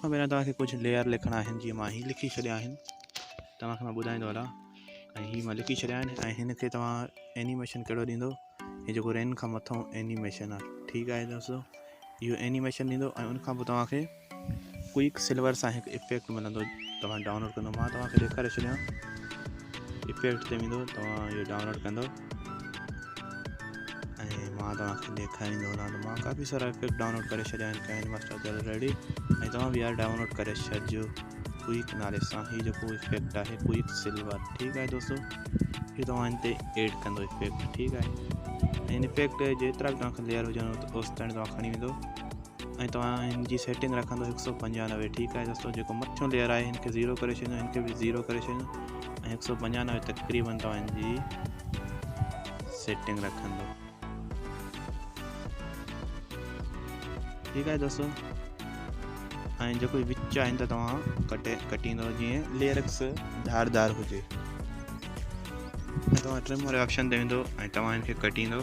खां पहिरियों तव्हांखे कुझु लेयर लिखणा आहिनि। जीअं मां हीअ लिखी छॾिया आहिनि, तव्हांखे मां ॿुधाईंदो हलां। ऐं हीअ मां लिखी छॾिया आहिनि ऐं हिन खे तव्हां एनिमेशन कहिड़ो ॾींदो, हीअ जेको रेन खां मथां एनिमेशन आहे, ठीकु आहे दोस्तों। इहो एनिमेशन ॾींदो ऐं उनखां पोइ तव्हांखे क्विक सिल्वर सां हिकु इफेक्ट मिलंदो, तव्हां डाउनलोड कंदो। मां तव्हांखे ॾेखारे छॾियां, इफेक्ट ते वेंदो, तव्हां इहो डाउनलोड कंदो ऐं मां तव्हांखे ॾेखारींदो हलां। त मां काफ़ी सारा इफेक्ट डाउनलोड करे छॾिया आहिनि काइनमास्टर ते ऑलरेडी, ऐं तव्हां बि यार डाउनलोड करे छॾिजो क्विक नाले सां। हीअ जेको इफेक्ट आहे क्विक सिल्वर, ठीकु आहे दोस्तों। हीअ तव्हां हिन ते एड कंदो इफेक्ट, ठीकु आहे। ऐं हिन इफेक्ट जेतिरा बि तव्हांखे लेयर हुजनि ओसि ताईं तव्हां खणी वेंदो ऐं तव्हां हिन जी सेटिंग रखंदो 195, ठीकु आहे दोस्तों। जेको मथों लेयर आहे हिन खे 0 करे छॾियो, हिन खे बि 0 करे छॾियो ऐं 195 तक़रीबन तव्हां हिन जी सेटिंग रखंदो, ठीकु आहे दोस्तों। ऐं जेको विच आहिनि त तव्हां कटींदो जीअं लेयर्स धारदार हुजे ऐं तव्हां ट्रिम वारे ऑप्शन ते वेंदो ऐं तव्हां हिन खे कटींदो।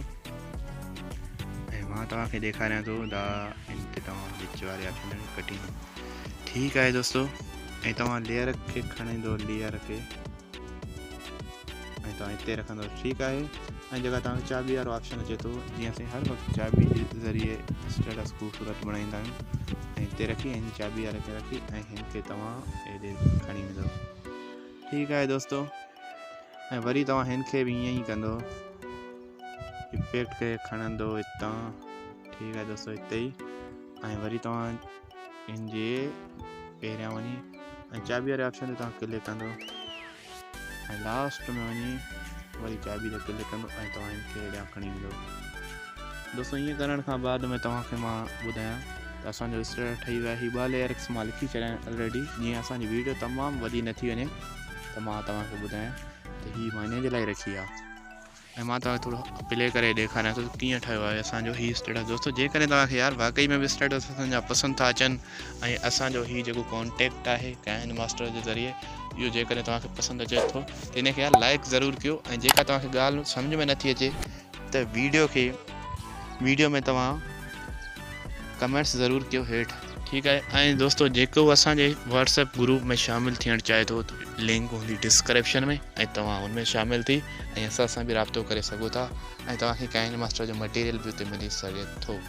ऐं मां तव्हांखे ॾेखारियां थो हिन ते तव्हां विच वारे ऑप्शन ते कटींदो, ठीकु आहे दोस्तों। ऐं तव्हां लेयर खे खणींदो, लेयर खे ऐं तव्हां हिते रखंदो, ठीकु आहे। ऐं जेका तव्हांखे चाबी वारो ऑप्शन अचे थो, जीअं असीं हर वक़्तु चाबी जे ज़रिए स्टेटस ख़ूबसूरत बणाईंदा आहियूं, ऐं हिते रखी हिन चाबी वारे खे रखी ऐं हिन खे तव्हां हेॾे खणी वेंदो, ठीकु आहे दोस्तों। ऐं वरी तव्हां हिन खे बि ईअं ई कंदो, इफेक्ट खे खणंदो हितां, ठीकु आहे दोस्तों, हिते ई। ऐं वरी तव्हां हिन जे पहिरियां वञी ऐं चाबी वारे ऑप्शन ते तव्हां क्लिक कंदो ऐं लास्ट में वञी वरी चाबी ते क्लिक कंदो ऐं तव्हां हिन खे हेॾां खणी वेंदो दोस्तों। ईअं करण खां बाद में तव्हांखे मां ॿुधायां त असांजो स्टेटस ठही वियो आहे। हीअ 2 लेयर्स मां लिखी छॾिया आहिनि ऑलरेडी। जीअं असांजी वीडियो तमामु वॾी न थी वञे त मां तव्हांखे ॿुधायां त हीअ मां हिन जे लाइ रखी आहे। ऐं मां तव्हांखे थोरो प्ले करे ॾेखारियां थो कीअं ठहियो आहे असांजो हीअ स्टेटस दोस्तों। जेकॾहिं तव्हांखे यार वाकई में बि स्टेटस असांजा पसंदि था अचनि ऐं असांजो हीअ जेको कॉन्टेक्ट आहे काइनमास्टर जे ज़रिए, इहो जेकॾहिं तव्हांखे पसंदि अचे थो त हिनखे यार लाइक ज़रूरु कयो। ऐं जेका तव्हांखे ॻाल्हि सम्झ में नथी अचे त वीडियो में तव्हां कमेंट्स ज़रूरु कयो हेठि, ठीकु आहे। ऐं दोस्तों जेको असांजे व्हाट्सएप ग्रुप में शामिलु थियणु चाहे थो त लिंक हूंदी डिस्क्रिप्शन में ऐं तव्हां हुन में शामिलु थी ऐं असां सां बि राब्तो करे सघो था ऐं तव्हांखे काइनमास्टर जो मटीरियल बि उते मिली सघे थो।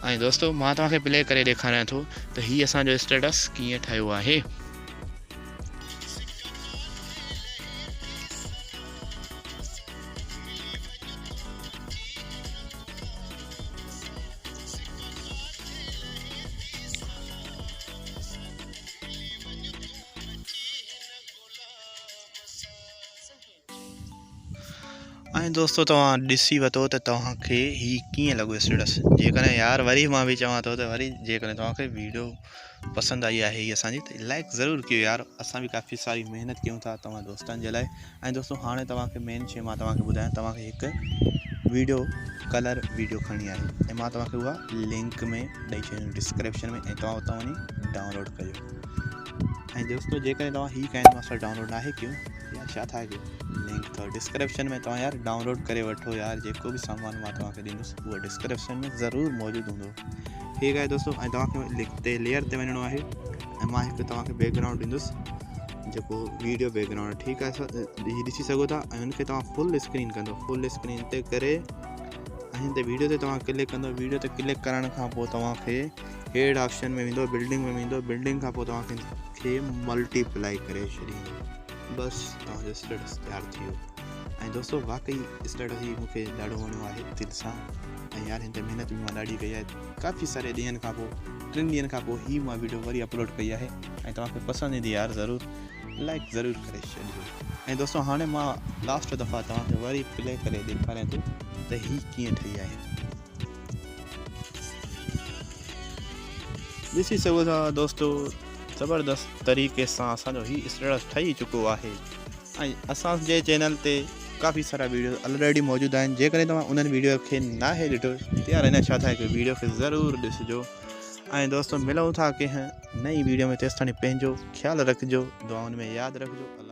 ऐं दोस्तों मां तव्हांखे प्ले करे ॾेखारियां थो त हीअ असांजो स्टेटस कीअं ठहियो आहे। ऐं दोस्तों तव्हां ॾिसी वरितो त तव्हांखे हीअ कीअं लॻो स्टेटस। जेकॾहिं यार वरी मां बि चवां थो त वरी जेकॾहिं तव्हांखे वीडियो पसंदि आई आहे हीअ असांजी त लाइक ज़रूरु कयो यार। असां बि काफ़ी सारी महिनत कयूं था तव्हां दोस्तनि जे लाइ। ऐं दोस्तों हाणे तव्हांखे मेन शइ मां तव्हांखे ॿुधायां, तव्हांखे हिकु वीडियो कलर वीडियो खणी आहे ऐं मां तव्हांखे उहा लिंक में ॾेई छॾींदुमि डिस्क्रिप्शन में ऐं तव्हां उतां वञी डाउनलोड कयो। ऐं दोस्तों जेकॾहिं तव्हां हीअ काइनमास्टर डाउनलोड आहे कयो या छा था कयो, लिंक अथव डिस्क्रिप्शन में, तव्हां यार डाउनलोड करे वठो यार। जेको बि सामान मां तव्हांखे ॾींदुसि उहो डिस्क्रिप्शन में ज़रूरु मौजूदु हूंदो, ठीकु आहे दोस्तों। ऐं तव्हांखे लेयर ते वञिणो आहे ऐं मां हिकु तव्हांखे बैकग्राउंड ॾींदुसि जेको वीडियो बैकग्राउंड, ठीकु आहे। हीअ ॾिसी सघो था ऐं हुनखे तव्हां फुल स्क्रीन कंदो, फुल स्क्रीन ते करे ऐं हिन ते वीडियो ते तव्हां क्लिक कंदो। वीडियो ते क्लिक करण खां पोइ तव्हांखे हेड ऑप्शन में वेंदो, बिल्डिंग में वेंदो, बिल्डिंग खां पोइ तव्हांखे मल्टीप्लाई करे छॾींदो, बसि तव्हांजो स्टेटस तयारु थी वियो। ऐं दोस्तों वाकई स्टेटस ही मूंखे ॾाढो वणियो आहे दिलि सां। ऐं यार हिन ते महिनत बि मां ॾाढी कई आहे, काफ़ी सारे ॾींहंनि खां पोइ 3 ॾींहंनि खां पोइ ही मां वीडियो वरी अपलोड कई आहे ऐं तव्हांखे पसंदि ईंदी यार ज़रूरु लाइक ज़रूरु करे छॾिजो। ऐं दोस्तों हाणे मां लास्ट दफ़ा तव्हांखे वरी प्ले करे ॾेखारियां थो त ही कीअं ठही आहे। ॾिसी सघो था दोस्तों ज़बरदस्त तरीक़े सां असांजो ही स्टेटस ठही चुको आहे। ऐं असांजे चैनल ते काफ़ी सारा वीडियो ऑलरेडी मौजूदु आहिनि। जेकॾहिं तव्हां उन्हनि वीडियो खे नाहे ॾिठो त यार हिन छा था कयो, वीडियो खे ज़रूरु ॾिसिजो। ऐं दोस्तों मिलूं था कंहिं नई वीडियो में, तेसिताईं पंहिंजो ख़्यालु रखिजो, दुआउनि में यादि रखिजो।